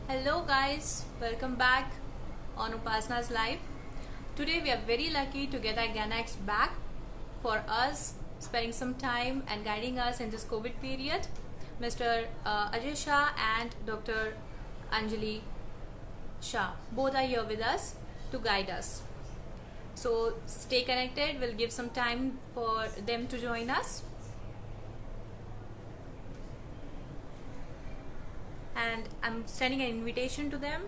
Hello guys, welcome back on Upasana's Live. Today we are very lucky to get our Ganax back for us, spending some time and guiding us in this COVID period. Mr. Ajay Shah and Dr. Anjali Shah. Both are here with us to guide us. So stay connected, we'll give some time for them to join us. And I'm sending an invitation to them.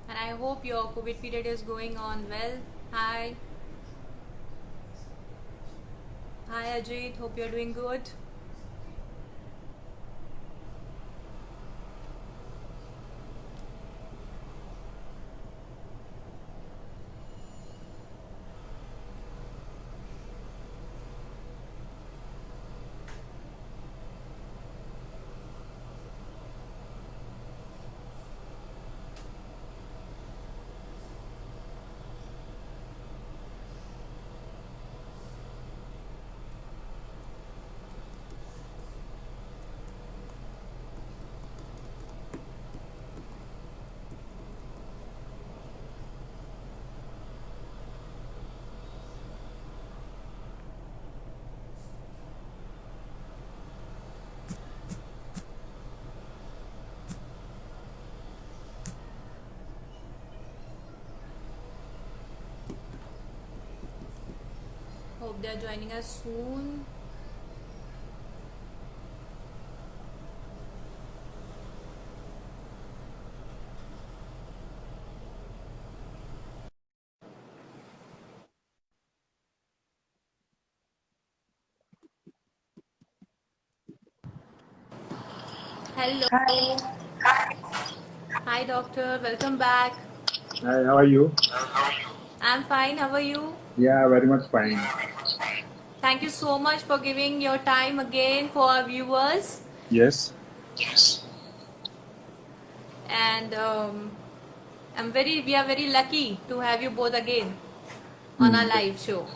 And I hope your COVID period is going on well. Hi. Hi Ajit, hope you're doing good. Hope they're joining us soon. Hi. Hello. Hi doctor, welcome back. Hi, how are you? I'm fine, how are you? Yeah, very much fine. Thank you so much for giving your time again for our viewers. Yes. And we are very lucky to have you both again on our Yes, live show.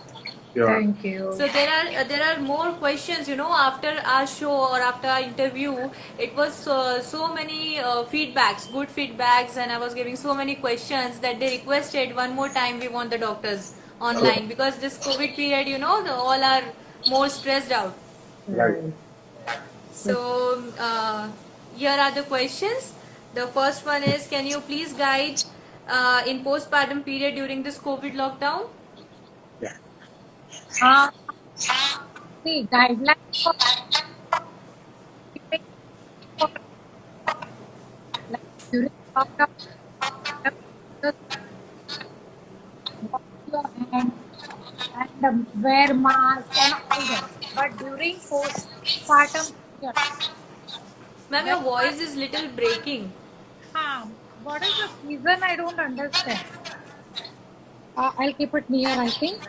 you are. Thank you. So there are more questions, after our show or after our interview. It was so many feedbacks, good feedbacks, and I was giving so many questions that they requested one more time. We want the doctors online because this COVID period, all are more stressed out. Right. Right. So here are the questions. The first one is, can you please guide in postpartum period during this COVID lockdown? Yeah. Uh, the guidelines for keeping for like during lockdown, just wash your hands and wear mask and all that. But during postpartum period, Ma'am, when your voice is little breaking. what is the season? I don't understand. I'll keep it near. I think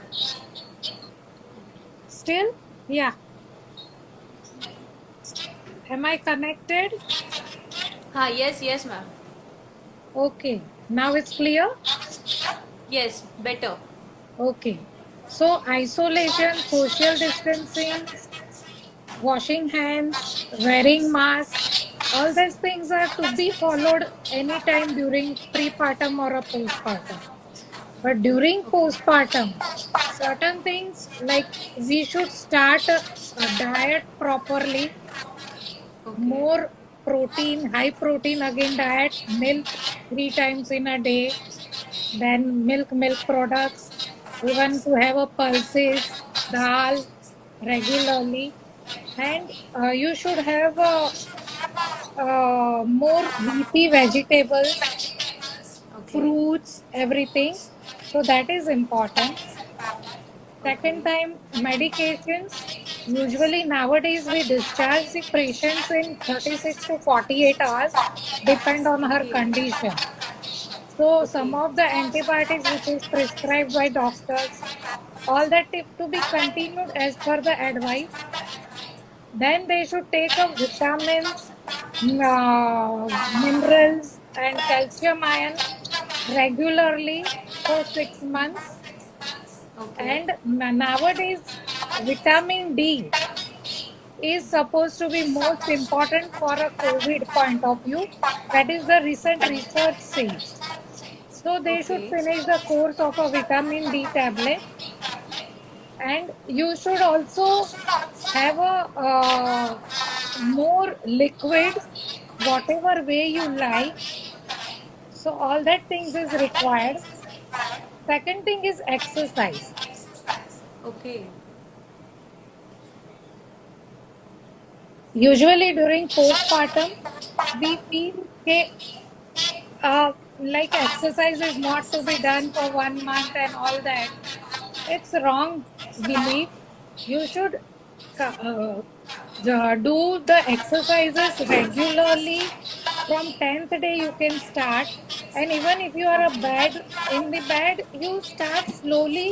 still, yeah. Am I connected? Yes, ma'am. Okay. Now it's clear. Yes, better. Okay. So isolation, social distancing, washing hands, wearing mask, all these things are to be followed anytime during prepartum or a postpartum. But during Okay. postpartum, certain things like we should start a diet properly, Okay. more protein, high protein again diet, milk 3 times in a day, then milk products, even to have a pulses, dal regularly, and you should have more leafy vegetables, Okay. fruits, everything. So that is important. Okay. Second time, medications. Usually nowadays we discharge the patients in 36 to 48 hours, depend on her Okay. condition. So some Okay. of the antibiotics which is prescribed by doctors, all that if to be continued as per the advice. Then they should take up vitamins, minerals, and calcium ion regularly for 6 months. Okay. And nowadays, vitamin D is supposed to be most important for a COVID point of view. That is the recent research says. So they should Okay. finish the course of a vitamin D tablet, and you should also have a more liquids, whatever way you like. So all that things is required. Second thing is exercise. Okay. Usually during postpartum, we feel like exercise is not to be done for 1 month and all that. It's wrong belief. You should do the exercises regularly. From 10th day you can start, and even if you are a bed in the bed, you start slowly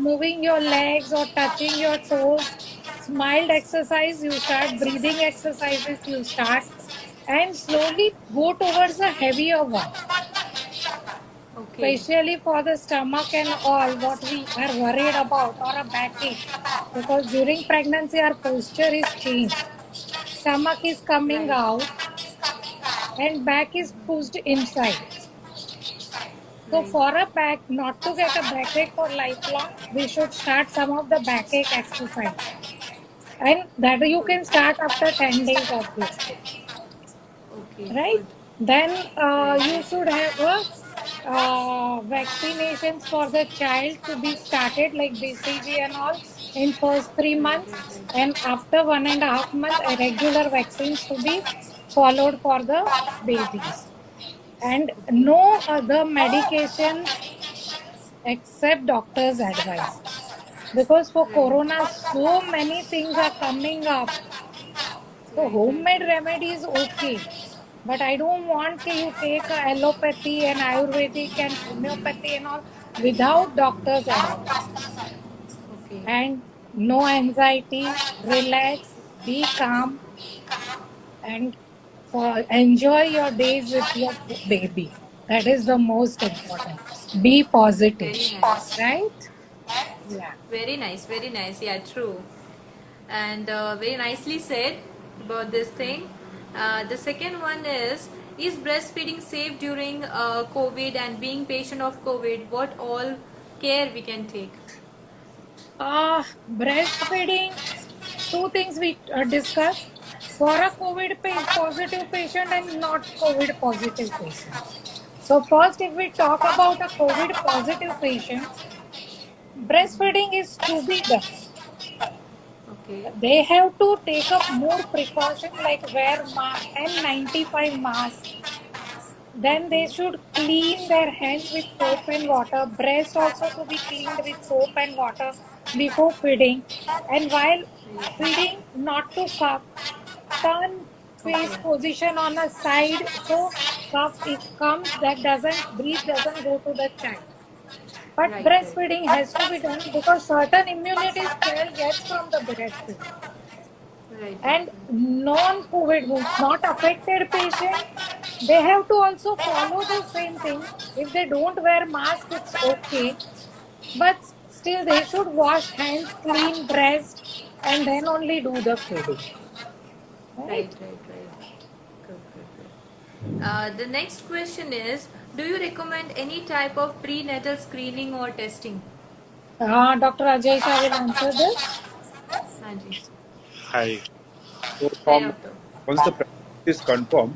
moving your legs or touching your toes. Mild exercise, you start breathing exercises, you start, and slowly go towards a heavier one, Okay. especially for the stomach and all what we are worried about, or a backache, because during pregnancy our posture is changed, stomach is coming Right. out and back is pushed inside. So Right. for a back, not to get a backache for lifelong, we should start some of the backache exercise, and that you Good. can start after 10 days obviously, Okay. right? Good. Then Right. you Right. should have vaccinations for the child to be started, like BCG and all, in first three Right. months Right. Right. and after 1.5 months a regular vaccines to be followed for the babies, and Okay. no other medications except doctor's advice, because for Right. corona so many things are coming up. So Right. Right. homemade Right. remedy is okay, but I don't want you take a allopathy and Ayurvedic and homeopathy and all without doctor's advice. Okay. And no anxiety, relax, be calm, and for enjoy your days with your baby. That is the most important. Be positive, Very nice. right? Yeah. Very nice. Very nice. Yeah. True. And very nicely said about this thing. The second one is breastfeeding safe during COVID, and being patient of COVID, what all care we can take? Breastfeeding, two things we discussed, for a COVID positive patient and not COVID positive patient. So, first, if we talk about a COVID positive patients, breastfeeding is to be done. Okay. They have to take up more precaution like wear N95 mask. Then they Okay. should clean their hands with soap and water. Breast also to be cleaned with soap and water before feeding. And while feeding, not to cup, turn face Okay. position on a side, so cup if comes that doesn't breathe doesn't go to the child. But Right. Right. breastfeeding has to be done because certain immunities child gets from the breastfeeding. Right. Right. And non-COVID means not affected patient, they have to also follow the same thing. If they don't wear mask, it's okay, but still they should wash hands, clean breast, and then only do the feeding. Right. Right? Right. Right. Good. Good. Good. The next question is: do you recommend any type of prenatal screening or testing? Dr. Ajay Shah will answer this. हाँ जी. Hi. So Hi, from doctor. once the pregnancy is confirmed,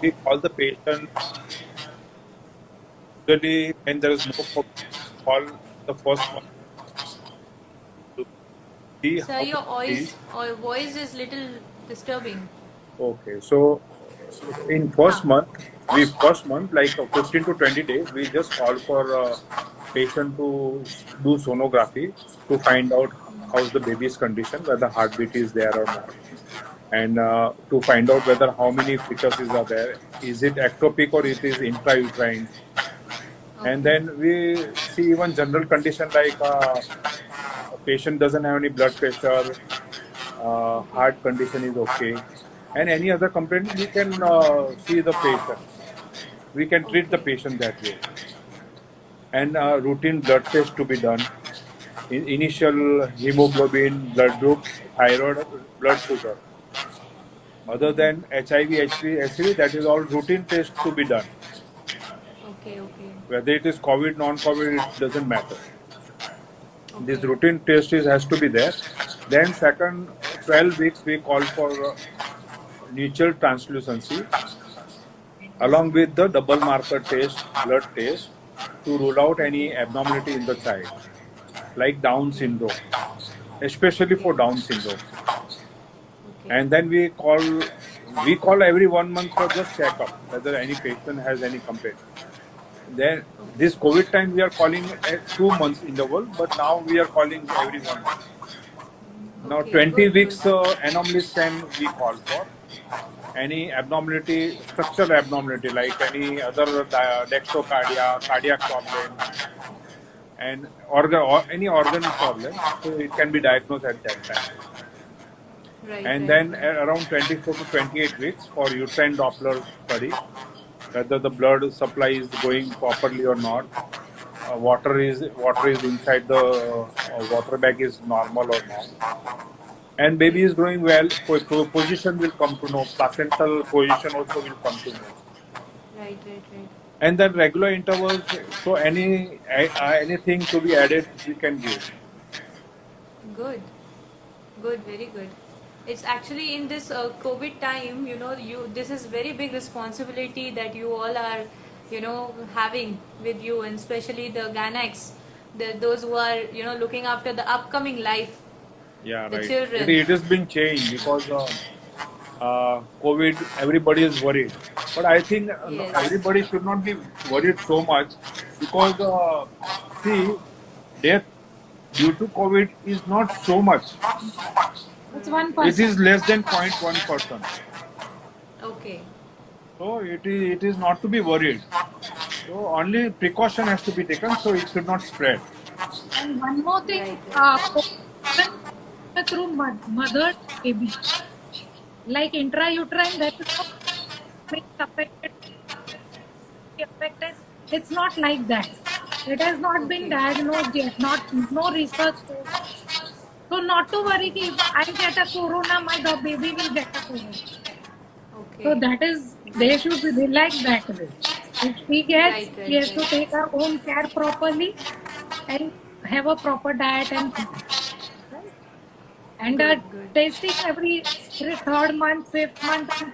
we call the patient usually when there is no problem, call the first month to see Sir, how the baby is. your voice is little disturbing. Okay. So in हाँ. first month like 15 to 20 days, we just call for patient to do sonography to find out how's the baby's condition, whether heartbeat is there or not. and to find out whether how many fetuses are there, is it ectopic or it is intrauterine, and Okay. then we see even general condition like a patient doesn't have any blood pressure, Okay. heart condition is okay, and any other complaint we can see the patient. We can treat the Okay. patient that way, and routine blood test to be done. Initial hemoglobin, blood group, thyroid, blood sugar. Other than HIV, HCV, that is all routine tests to be done. Okay. Okay. Whether it is COVID, non-COVID, it doesn't matter. This Okay. routine test has to be there. Then second 12 weeks we call for neutral translucency along with the double marker test, blood test to rule out any abnormality in the child, like Down syndrome, especially Okay. for Down syndrome. Okay. And then we call every 1 month for just checkup whether any patient has any complaint. Then this COVID time we are calling at 2 months interval, but now we are calling every 1 month. Now Okay. 20 Good. Good. weeks anomaly scan we call for. Any abnormality, structural abnormality like any other dextrocardia, cardiac problem, and organ or any organ problem, so it can be diagnosed at that time. Right. And Right. then around 24 to 28 weeks for uterine Doppler study, whether the blood supply is going properly or not. Water is inside the water bag is normal or not, and baby Okay. is growing well. Position will come to know. Placental position also will come to know. Right. Right. Right. And then regular intervals. So anything to be added, we can give. Good. Good. Very good. It's actually in this COVID time, you this is very big responsibility that you all are, having with you, and especially the Ganax, those who are, looking after the upcoming life, Yeah, the right. children. It has been changed because COVID. Everybody is worried, but I think Yes. everybody should not be worried so much because see, death due to COVID is not so much. It's Right. It 1%. is less than 0.1%. Okay. So it is not to be worried. So only precaution has to be taken so it should not spread. And one more thing, Right. Right. through mother to baby, like intrauterine, that is not being affected. It's not like that. It has not been Okay. diagnosed yet. Not no research. So not to worry. If I get a corona, my baby will get a corona. So Okay. that is, they should relax that way. If she gets, Right. she Right. has to Right. take her own care properly and have a proper diet and food. Right? And Good. Good. testing every third month, fifth month, and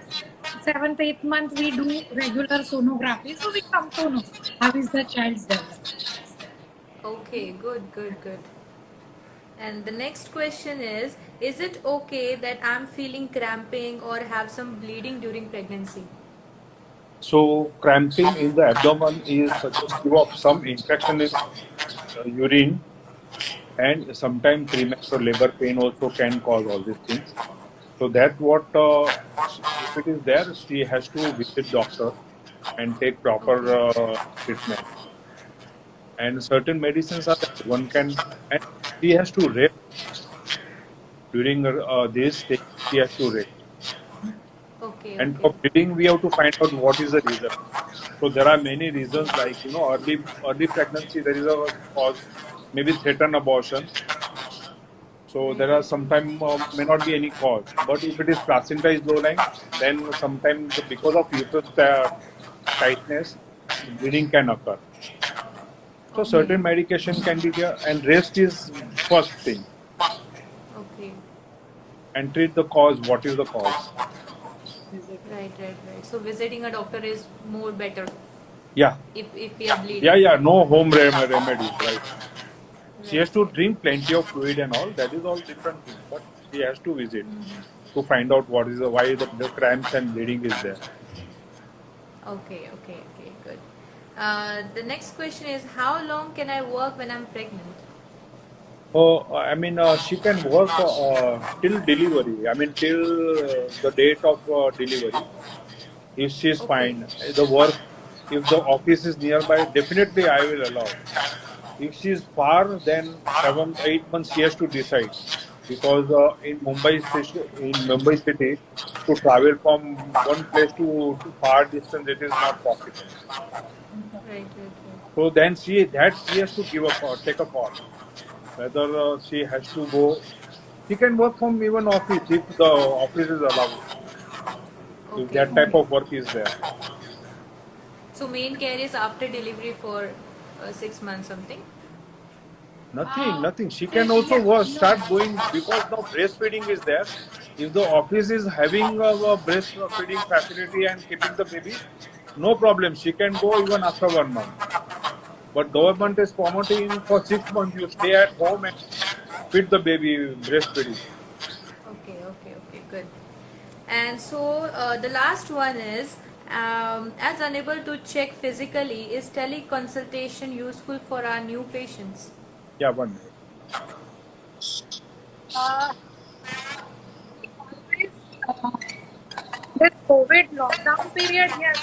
seventh, eighth month, we do regular sonography. So we come to know how is the child's development. Okay. Good. Good. Good. And the next question is it okay that I'm feeling cramping or have some bleeding during pregnancy? So cramping in the abdomen is suggestive of some infection in urine, and sometimes premature labor pain also can cause all these things. So that what if it is there, she has to visit doctor and take proper Okay. treatment. And certain medicines are that one can, and she has to rest during this stage. She has to rest. Okay. And Okay. for bleeding, we have to find out what is the reason. So there are many reasons, like early pregnancy. There is a cause, maybe threatened abortion. So Right. there are Right. Right. sometimes may not be any cause. But if it is placenta is low lying, then sometimes because of uterus tightness, bleeding can occur. So Okay. certain medication can be there, and rest is first thing. Okay. And treat the cause. What is the cause? Right. Right. Right. So visiting a doctor is more better Yeah, if we are yeah, bleeding. yeah. No home remedies, right? She Right. has to Right. drink plenty of fluid and all. That is all different thing. But she has to visit to find out what is why the cramps and bleeding is there. Okay. Okay. Okay. Good. The next question is how long can I work when I'm pregnant? Oh, I mean, she can work till delivery. I mean, till the date of delivery. If she is Okay. fine, the work, if the office is nearby, definitely I will allow. If she is far, then 7, 8 months she has to decide. Because in Mumbai city, to travel from one place to far distance, it is not possible. Right, right, So then she has to give a call, take a call whether she has to go. She can work from even office if the office is allowed. right. If Okay. that type of work is there. So main care is after delivery for 6 months something. Nothing, nothing. She can also work, start going because now breastfeeding is there. If the office is having a breastfeeding facility and keeping the baby, no problem. She can go even after 1 month. But Okay. government is promoting for 6 months you stay at home and feed the baby breastfeeding. Okay, okay, okay, good. And so the last one is, as unable to check physically, is teleconsultation useful for our new patients? Yeah, 1 minute. Uh, always, this COVID lockdown period, yes,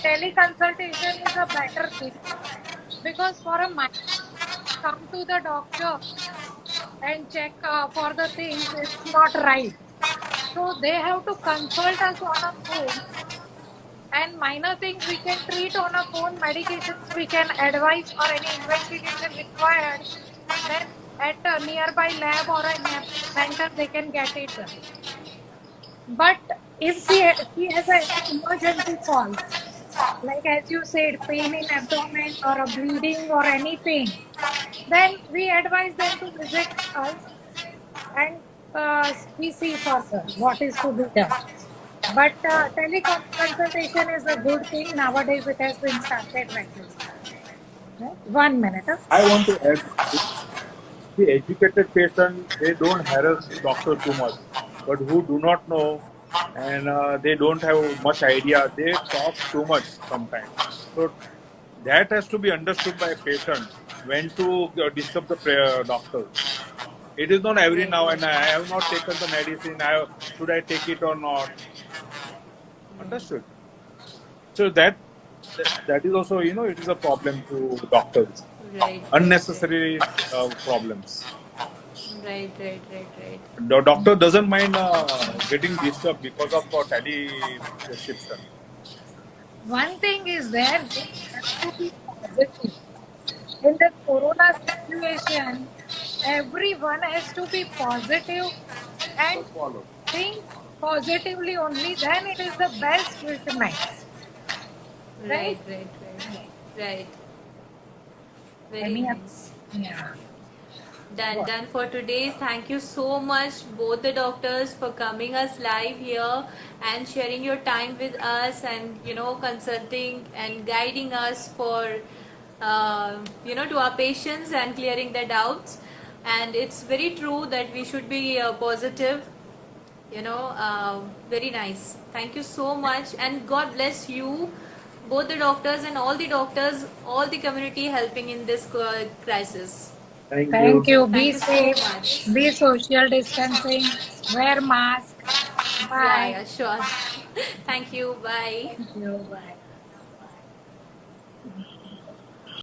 teleconsultation is a better thing because for a mind come to the doctor and check for the things, it's not right. So they have to consult us on a phone, and minor things we can treat on a phone, medications we can advise, or any investigation required, then at a nearby lab or a center they can get it done. But if she has any emergency calls, like as you said, pain in abdomen or a bleeding or anything, then we advise them to visit us and we see further what is to be done. But teleconsultation is a good thing. Nowadays, it has been started regularly. Right? 1 minute. Huh? I want to add the educated patient, they don't harass doctor too much, but who do not know and they don't have much idea, they talk too much sometimes. So that has to be understood by a patient when to disturb the doctor. It is not every Right, now and I right. have not taken the medicine. Should I take it or not? Understood. So that is also it is a problem to doctors. Right, right, right. Unnecessary problems. Right, right, right, right. The doctor doesn't mind getting disturbed because of tele prescription. One thing is there, we have to be positive. In the corona situation, everyone has to be positive and think positively only, then it is the best treatment. Right? Right, right, right. Right. Very Any other? nice. Yeah. Done for today. Thank you so much, both the doctors, for coming us live here and sharing your time with us, and consulting and guiding us for to our patients and clearing their doubts. And it's very true that we should be positive. Very nice. Thank you so much, and God bless you, both the doctors and all the doctors, all the community helping in this crisis. Thank you. Thank you. Thank Be you so safe. much. Be social distancing. Wear mask. Yeah, Bye. yeah, sure. Thank you. Bye. Thank you. Bye.